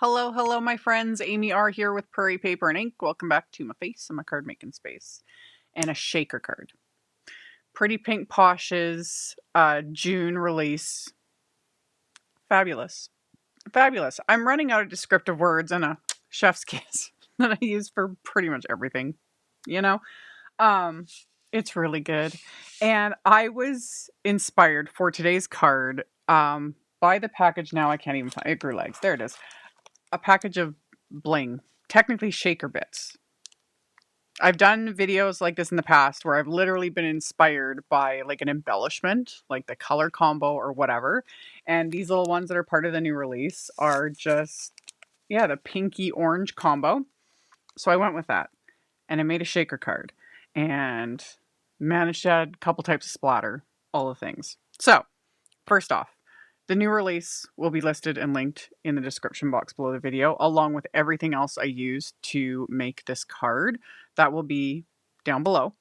Hello, hello, my friends. AmyR here with Prairie Paper and Ink. Welcome back to my face and my card making space. And a shaker card. Pretty Pink Posh's June release. Fabulous. Fabulous. I'm running out of descriptive words and a chef's kiss that I use for pretty much everything. You know? It's really good. And I was inspired for today's card by the package. Now I can't even find it. Grew legs. There it is. A package of bling, technically shaker bits. I've done videos like this in the past where I've literally been inspired by like an embellishment, like the color combo or whatever. And these little ones that are part of the new release are just, yeah, the pinky orange combo. So I went with that and I made a shaker card and managed to add a couple types of splatter, all the things. So first off, the new release will be listed and linked in the description box below the video, along with everything else I used to make this card. That will be down below.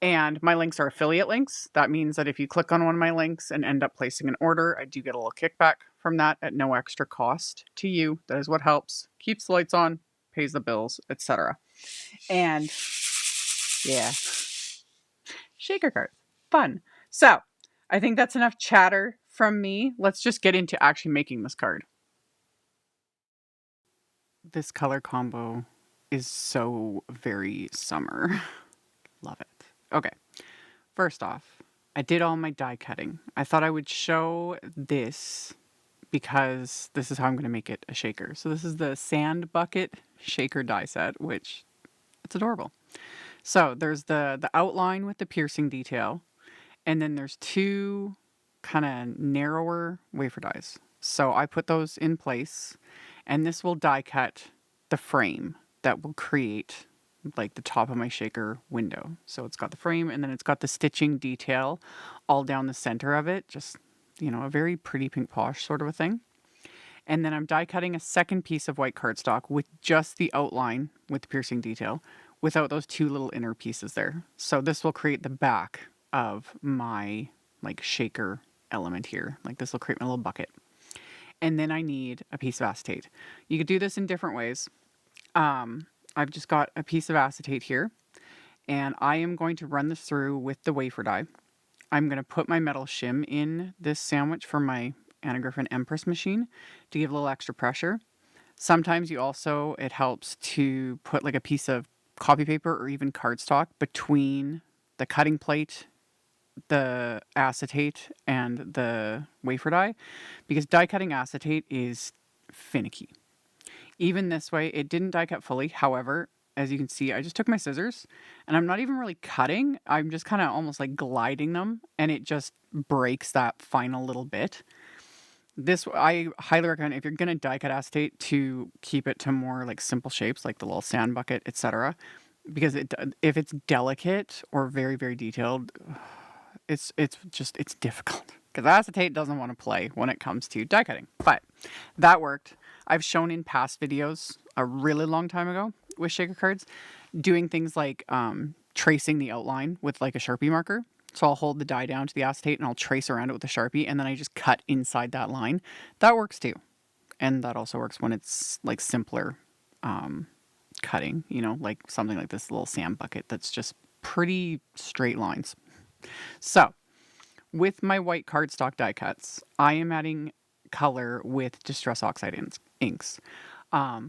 And my links are affiliate links. That means that if you click on one of my links and end up placing an order, I do get a little kickback from that at no extra cost to you. That is what helps, keeps the lights on, pays the bills, etc. And yeah, shaker card, fun. So I think that's enough chatter from me. Let's just get into actually making this card. This color combo is so very summer. Love it. Okay, first off, I did all my die cutting. I thought I would show this because this is how I'm going to make it a shaker. So this is the sand bucket shaker die set, which it's adorable. So there's the outline with the piercing detail, and then there's two kind of narrower wafer dies. So I put those in place, and this will die cut the frame that will create like the top of my shaker window. So it's got the frame, and then it's got the stitching detail all down the center of it. Just, you know, a very pretty pink Posh sort of a thing. And then I'm die cutting a second piece of white cardstock with just the outline with the piercing detail without those two little inner pieces there. So this will create the back of my like shaker element here. Like this will create my little bucket. And then I need a piece of acetate. You could do this in different ways. I've just got a piece of acetate here, and I am going to run this through with the wafer die. I'm going to put my metal shim in this sandwich for my Anna Griffin Empress machine to give a little extra pressure. Sometimes it helps to put like a piece of copy paper or even cardstock between the cutting plate, the acetate, and the wafer die, because die cutting acetate is finicky. Even this way, it didn't die cut fully. However, as you can see, I just took my scissors and I'm not even really cutting. I'm just kind of almost like gliding them, and it just breaks that final little bit. This, I highly recommend if you're going to die cut acetate to keep it to more like simple shapes like the little sand bucket, etc. Because if it's delicate or very, very detailed, it's difficult. Because acetate doesn't want to play when it comes to die cutting. But that worked. I've shown in past videos a really long time ago with shaker cards doing things like tracing the outline with like a Sharpie marker. So I'll hold the die down to the acetate and I'll trace around it with a Sharpie, and then I just cut inside that line. That works too. And that also works when it's like simpler cutting, you know, like something like this little sand bucket that's just pretty straight lines. So with my white cardstock die cuts, I am adding color with Distress Oxide inks. I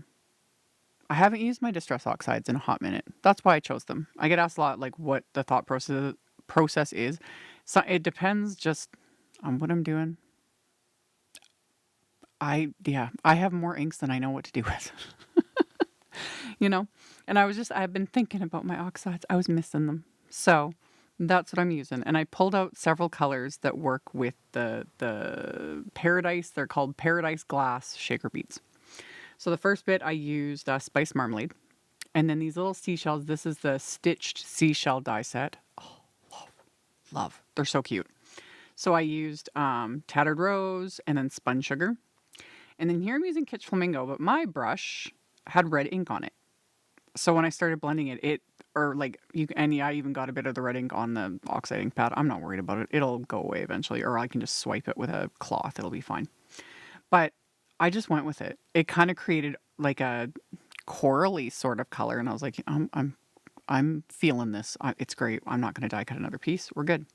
haven't used my Distress Oxides in a hot minute. That's why I chose them. I get asked a lot like what the thought process is. So it depends just on what I'm doing. I have more inks than I know what to do with. You know? And I've been thinking about my oxides. I was missing them. So that's what I'm using. And I pulled out several colors that work with the Paradise. They're called Paradise Glass Shaker Beads. So the first bit I used Spice Marmalade. And then these little seashells. This is the stitched seashell die set. Oh, love. They're so cute. So I used Tattered Rose and then Spun Sugar. And then here I'm using Kitsch Flamingo, but my brush had red ink on it. So when I started blending it, I even got a bit of the red ink on the Oxide ink pad. I'm not worried about it. It'll go away eventually, or I can just swipe it with a cloth. It'll be fine. But I just went with it. It kind of created like a corally sort of color, and I was like, I'm feeling this. It's great. I'm not going to die cut another piece. We're good.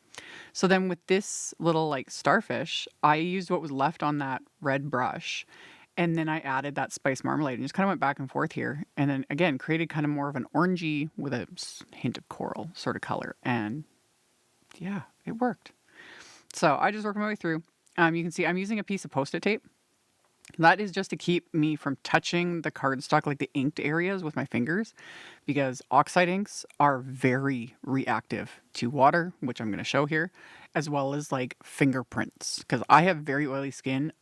So then with this little like starfish, I used what was left on that red brush, and then I added that spice marmalade and just kind of went back and forth here. And then again, created kind of more of an orangey with a hint of coral sort of color. And yeah, it worked. So I just worked my way through. You can see I'm using a piece of Post-it tape. That is just to keep me from touching the cardstock, like the inked areas with my fingers, because Oxide inks are very reactive to water, which I'm going to show here, as well as like fingerprints. Because I have very oily skin.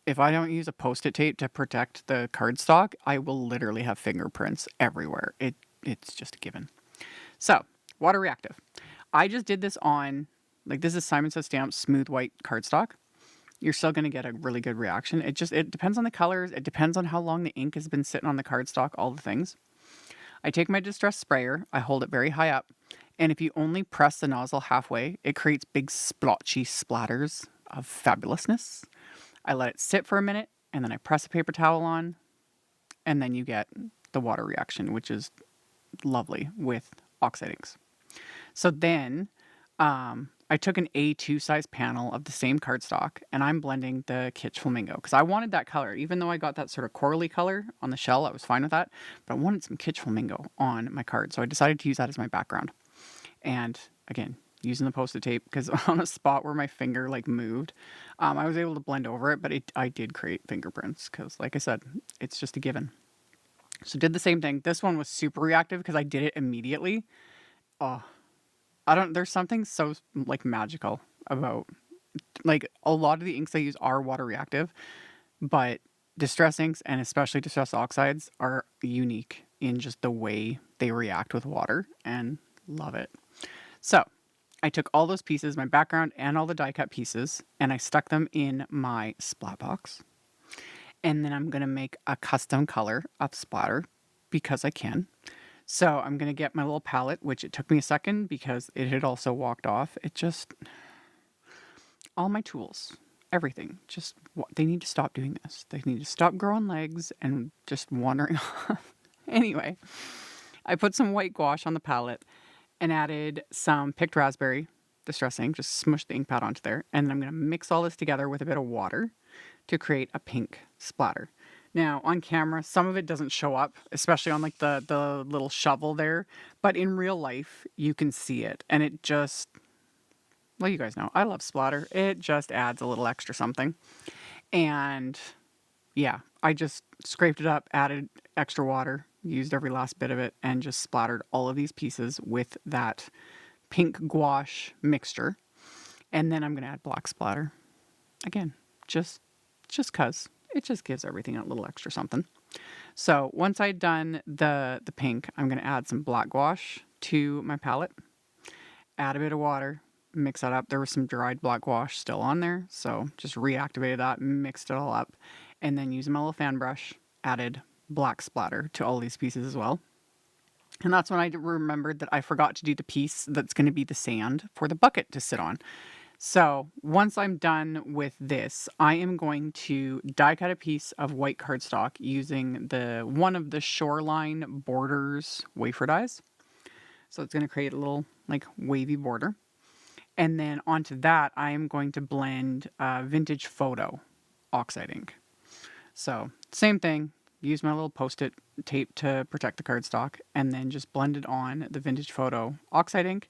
If I don't use a Post-it tape to protect the cardstock, I will literally have fingerprints everywhere. It's just a given. So, water reactive. I just did this on, like, this is Simon Says Stamp's smooth white cardstock. You're still going to get a really good reaction. It depends on the colors. It depends on how long the ink has been sitting on the cardstock, all the things. I take my distress sprayer, I hold it very high up, and if you only press the nozzle halfway, it creates big splotchy splatters of fabulousness. I let it sit for a minute, and then I press a paper towel on, and then you get the water reaction, which is lovely with Oxide inks. So then I took an A2 size panel of the same cardstock, and I'm blending the Kitsch Flamingo because I wanted that color. Even though I got that sort of corally color on the shell, I was fine with that. But I wanted some Kitsch Flamingo on my card, so I decided to use that as my background. And again, using the Post-it tape because on a spot where my finger like moved, I was able to blend over it, but I did create fingerprints because, like I said, it's just a given. So did the same thing. This one was super reactive because I did it immediately. Oh, there's something so like magical about, like, a lot of the inks I use are water reactive, but distress inks and especially distress oxides are unique in just the way they react with water, and love it. So I took all those pieces, my background and all the die cut pieces, and I stuck them in my splat box. And then I'm going to make a custom color of splatter because I can. So I'm going to get my little palette, which it took me a second because it had also walked off. All my tools, everything, they need to stop doing this. They need to stop growing legs and just wandering off. Anyway, I put some white gouache on the palette and added some picked raspberry distress ink, just smushed the ink pad onto there. And then I'm going to mix all this together with a bit of water to create a pink splatter. Now, on camera, some of it doesn't show up, especially on like the little shovel there. But in real life, you can see it. And it just, well, you guys know, I love splatter. It just adds a little extra something. And yeah, I just scraped it up, added extra water, used every last bit of it, and just splattered all of these pieces with that pink gouache mixture. And then I'm going to add black splatter. Again, just 'cause. It just gives everything a little extra something. So once I'd done the pink, I'm going to add some black gouache to my palette, add a bit of water, mix that up. There was some dried black gouache still on there, so just reactivated that, mixed it all up, and then using my little fan brush, added black splatter to all these pieces as well. And that's when I remembered that I forgot to do the piece that's going to be the sand for the bucket to sit on. So once I'm done with this, I am going to die cut a piece of white cardstock using one of the Shoreline Borders wafer dies. So it's going to create a little like wavy border. And then onto that, I am going to blend Vintage Photo Oxide ink. So same thing, use my little Post-it tape to protect the cardstock, and then just blend it on the Vintage Photo Oxide ink.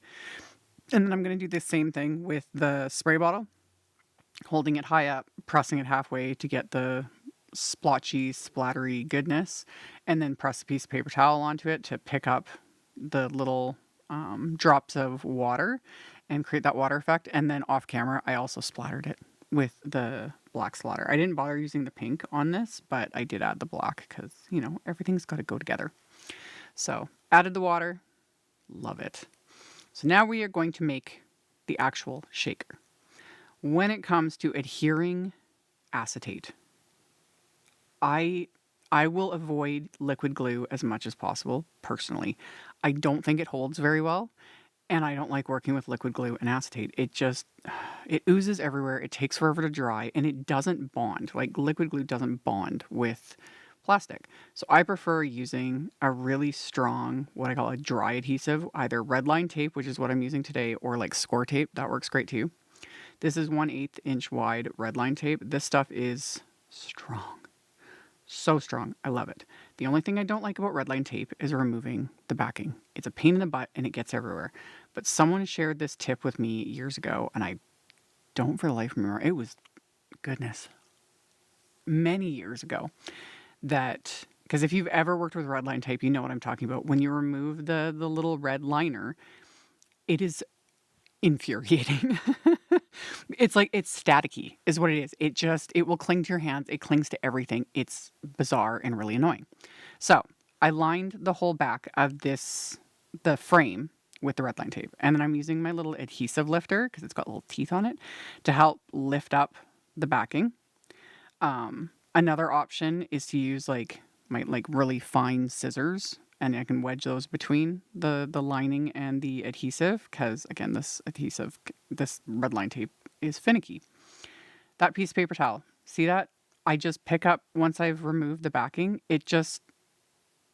And then I'm going to do the same thing with the spray bottle, holding it high up, pressing it halfway to get the splotchy, splattery goodness, and then press a piece of paper towel onto it to pick up the little drops of water and create that water effect. And then off camera, I also splattered it with the black splatter. I didn't bother using the pink on this, but I did add the black because, everything's got to go together. So added the water. Love it. So now we are going to make the actual shaker. When it comes to adhering acetate, I will avoid liquid glue as much as possible, personally. I don't think it holds very well. And I don't like working with liquid glue and acetate. It oozes everywhere. It takes forever to dry and it doesn't bond. Like liquid glue doesn't bond with plastic. So I prefer using a really strong, what I call a dry adhesive, either red line tape, which is what I'm using today, or like score tape. That works great too. This is 1/8 inch wide red line tape. This stuff is strong. So strong. I love it. The only thing I don't like about redline tape is removing the backing. It's a pain in the butt and it gets everywhere. But someone shared this tip with me years ago and I don't for the life remember. It was, goodness, many years ago. That, because if you've ever worked with redline tape, you know what I'm talking about. When you remove the little red liner, it is infuriating. It's like, it's staticky is what it is. It will cling to your hands. It clings to everything. It's bizarre and really annoying. So I lined the whole back of the frame with the red line tape. And then I'm using my little adhesive lifter, because it's got little teeth on it, to help lift up the backing. Another option is to use like my really fine scissors, and I can wedge those between the lining and the adhesive, because again, this red line tape is finicky. That piece of paper towel, see that? I just pick up, once I've removed the backing, it just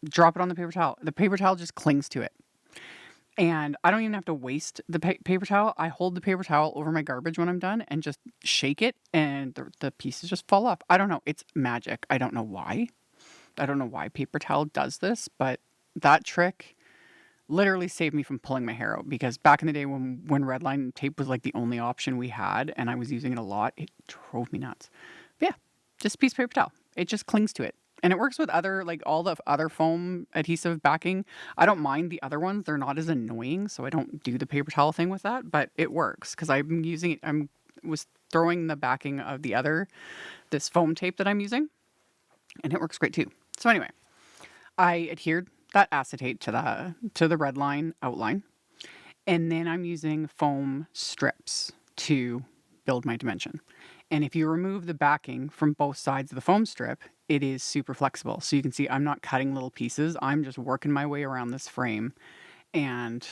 drop it on the paper towel. The paper towel just clings to it. And I don't even have to waste the paper towel. I hold the paper towel over my garbage when I'm done and just shake it and the pieces just fall off. I don't know. It's magic. I don't know why. I don't know why paper towel does this, but that trick literally saved me from pulling my hair out, because back in the day when redline tape was like the only option we had and I was using it a lot, it drove me nuts. But yeah, just a piece of paper towel. It just clings to it. And it works with all the other foam adhesive backing. I don't mind the other ones. They're not as annoying, so I don't do the paper towel thing with that, but it works because I'm using it. Was throwing the backing of this foam tape that I'm using, and it works great too. So anyway, I adhered that acetate to the red line outline, and then I'm using foam strips to build my dimension. And if you remove the backing from both sides of the foam strip, it is super flexible. So you can see I'm not cutting little pieces. I'm just working my way around this frame and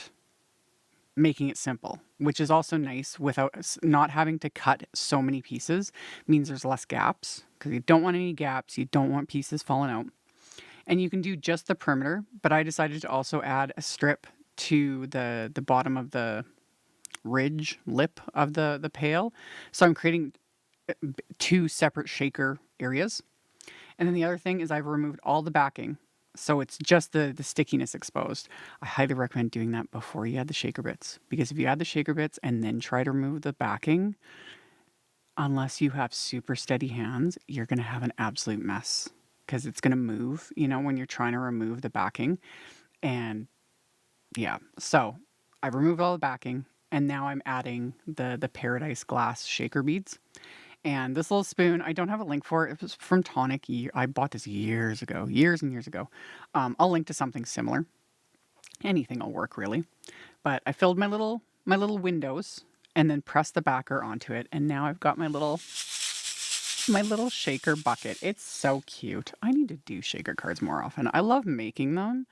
making it simple, which is also nice without not having to cut so many pieces. Means there's less gaps, because you don't want any gaps. You don't want pieces falling out. And you can do just the perimeter, but I decided to also add a strip to the bottom of the ridge lip of the pail. So I'm creating 2 separate shaker areas. And then the other thing is I've removed all the backing, so it's just the stickiness exposed. I highly recommend doing that before you add the shaker bits, because if you add the shaker bits and then try to remove the backing, unless you have super steady hands, you're going to have an absolute mess, because it's going to move, when you're trying to remove the backing. And yeah, so I've removed all the backing, and now I'm adding the Paradise glass shaker beads. And this little spoon, I don't have a link for it. It was from Tonic. I bought this years and years ago. I'll link to something similar. Anything will work, really. But I filled my little windows and then pressed the backer onto it. And now I've got my little shaker bucket. It's so cute. I need to do shaker cards more often. I love making them.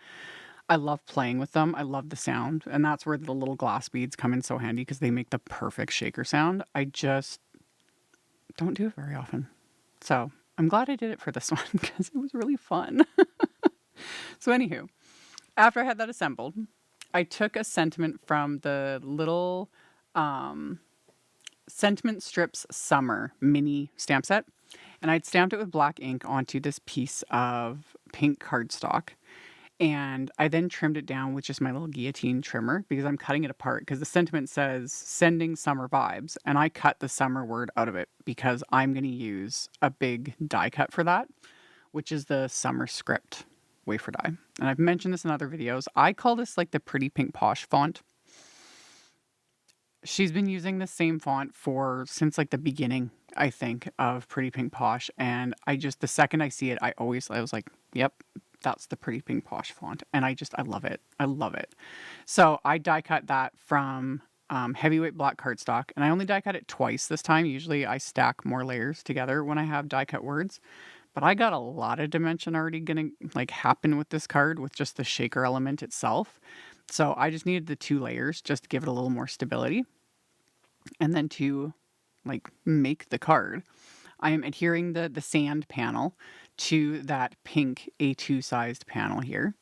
I love playing with them. I love the sound. And that's where the little glass beads come in so handy, because they make the perfect shaker sound. I just don't do it very often. So I'm glad I did it for this one, because it was really fun. So anywho, after I had that assembled, I took a sentiment from the little Sentiment Strips Summer mini stamp set, and I'd stamped it with black ink onto this piece of pink cardstock. And I then trimmed it down with just my little guillotine trimmer, because I'm cutting it apart, because the sentiment says sending summer vibes. And I cut the summer word out of it because I'm going to use a big die cut for that, which is the Summer Script wafer die. And I've mentioned this in other videos. I call this like the Pretty Pink Posh font. She's been using the same font since like the beginning, I think, of Pretty Pink Posh. And the second I see it, I was like, yep, that's the Pretty Pink Posh font. And I love it. I love it. So I die cut that from heavyweight black cardstock. And I only die cut it twice this time. Usually I stack more layers together when I have die cut words. But I got a lot of dimension already going to happen with this card, with just the shaker element itself. So I just needed the 2 layers just to give it a little more stability. And then to like make the card, I am adhering the sand panel to that pink A2 sized panel here.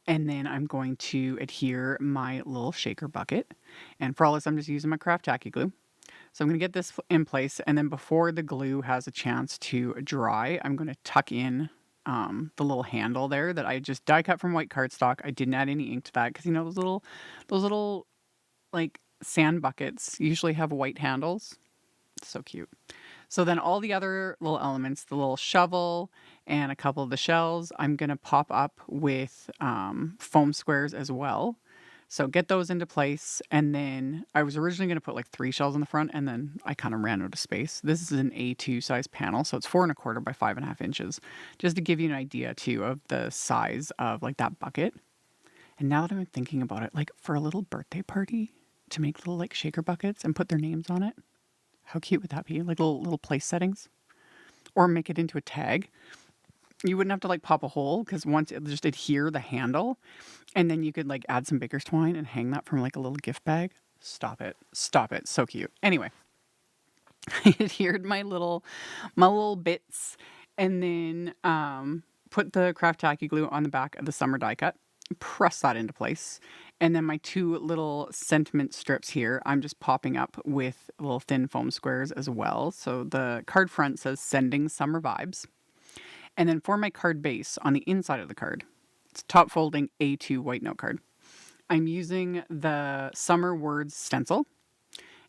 And then I'm going to adhere my little shaker bucket. And for all this, I'm just using my craft tacky glue. So I'm going to get this in place. And then before the glue has a chance to dry, I'm going to tuck in the little handle there that I just die cut from white cardstock. I didn't add any ink to that because, you know, those little like sand buckets usually have white handles. So cute. So then all the other little elements, the little shovel and a couple of the shells, I'm going to pop up with foam squares as well. So get those into place. And then I was originally going to put like 3 shells in the front, and then I kind of ran out of space. This is an A2 size panel, so it's 4 1/4 by 5.5 inches, just to give you an idea too of the size of like that bucket. And now that I'm thinking about it, like for a little birthday party to make little like shaker buckets and put their names on it, how cute would that be? Like little place settings, or make it into a tag. You wouldn't have to like pop a hole because once it just adhere the handle, and then you could like add some baker's twine and hang that from like a little gift bag. Stop it. Stop it. So cute. Anyway, I adhered my little bits, and then put the craft tacky glue on the back of the summer die cut, press that into place. And then my 2 little sentiment strips here, I'm just popping up with little thin foam squares as well. So the card front says sending summer vibes. And then for my card base on the inside of the card, it's top folding A2 white note card. I'm using the Summer Words stencil,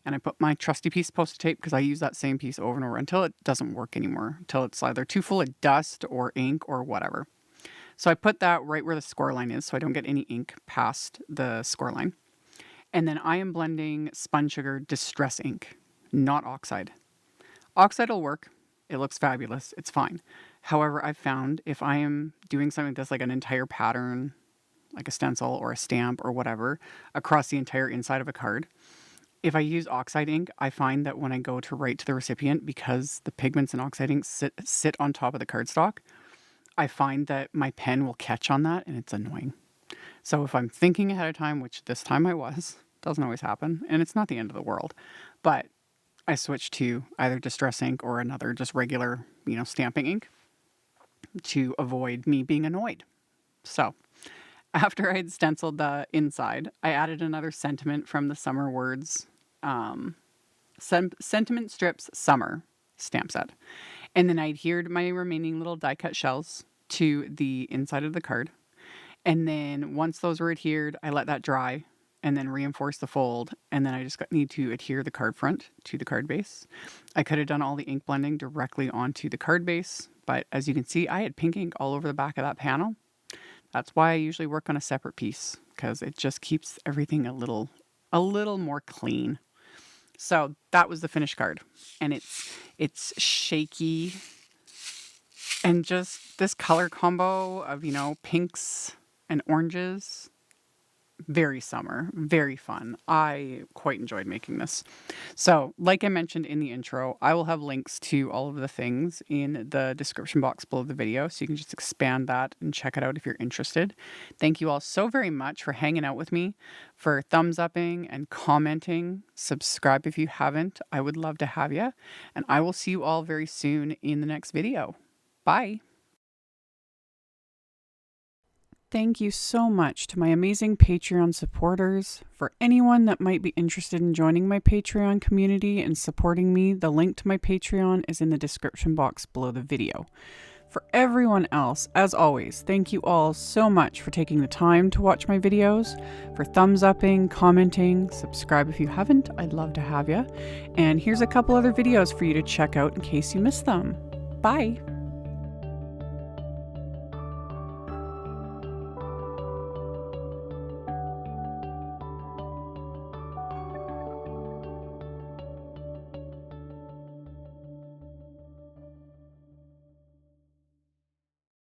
and I put my trusty piece of Post-it tape because I use that same piece over and over until it doesn't work anymore, until it's either too full of dust or ink or whatever. So I put that right where the score line is so I don't get any ink past the score line. And then I am blending Spun Sugar Distress Ink, not Oxide. Oxide will work. It looks fabulous. It's fine. However, I've found if I am doing something that's like an entire pattern, like a stencil or a stamp or whatever, across the entire inside of a card, if I use Oxide ink, I find that when I go to write to the recipient, because the pigments in Oxide ink sit on top of the cardstock, I find that my pen will catch on that and it's annoying. So if I'm thinking ahead of time, which this time I was, doesn't always happen, and it's not the end of the world, but I switched to either Distress ink or another just regular, stamping ink to avoid me being annoyed. So after I had stenciled the inside, I added another sentiment from the Summer Words Sentiment Strips Summer stamp set. And then I adhered my remaining little die cut shells to the inside of the card. And then once those were adhered, I let that dry and then reinforce the fold. And then I just need to adhere the card front to the card base. I could have done all the ink blending directly onto the card base, but as you can see, I had pink ink all over the back of that panel. That's why I usually work on a separate piece, because it just keeps everything a little more clean. So that was the finished card, and it's shaky, and just this color combo of pinks and oranges. Very summer, very fun. I quite enjoyed making this. So, like I mentioned in the intro, I will have links to all of the things in the description box below the video, so you can just expand that and check it out if you're interested. Thank you all so very much for hanging out with me, for thumbs upping and commenting. Subscribe if you haven't. I would love to have you. And I will see you all very soon in the next video. Bye. Thank you so much to my amazing Patreon supporters. For anyone that might be interested in joining my Patreon community and supporting me, the link to my Patreon is in the description box below the video. For everyone else, as always, thank you all so much for taking the time to watch my videos, for thumbs upping, commenting, subscribe if you haven't. I'd love to have you. And here's a couple other videos for you to check out in case you missed them. Bye!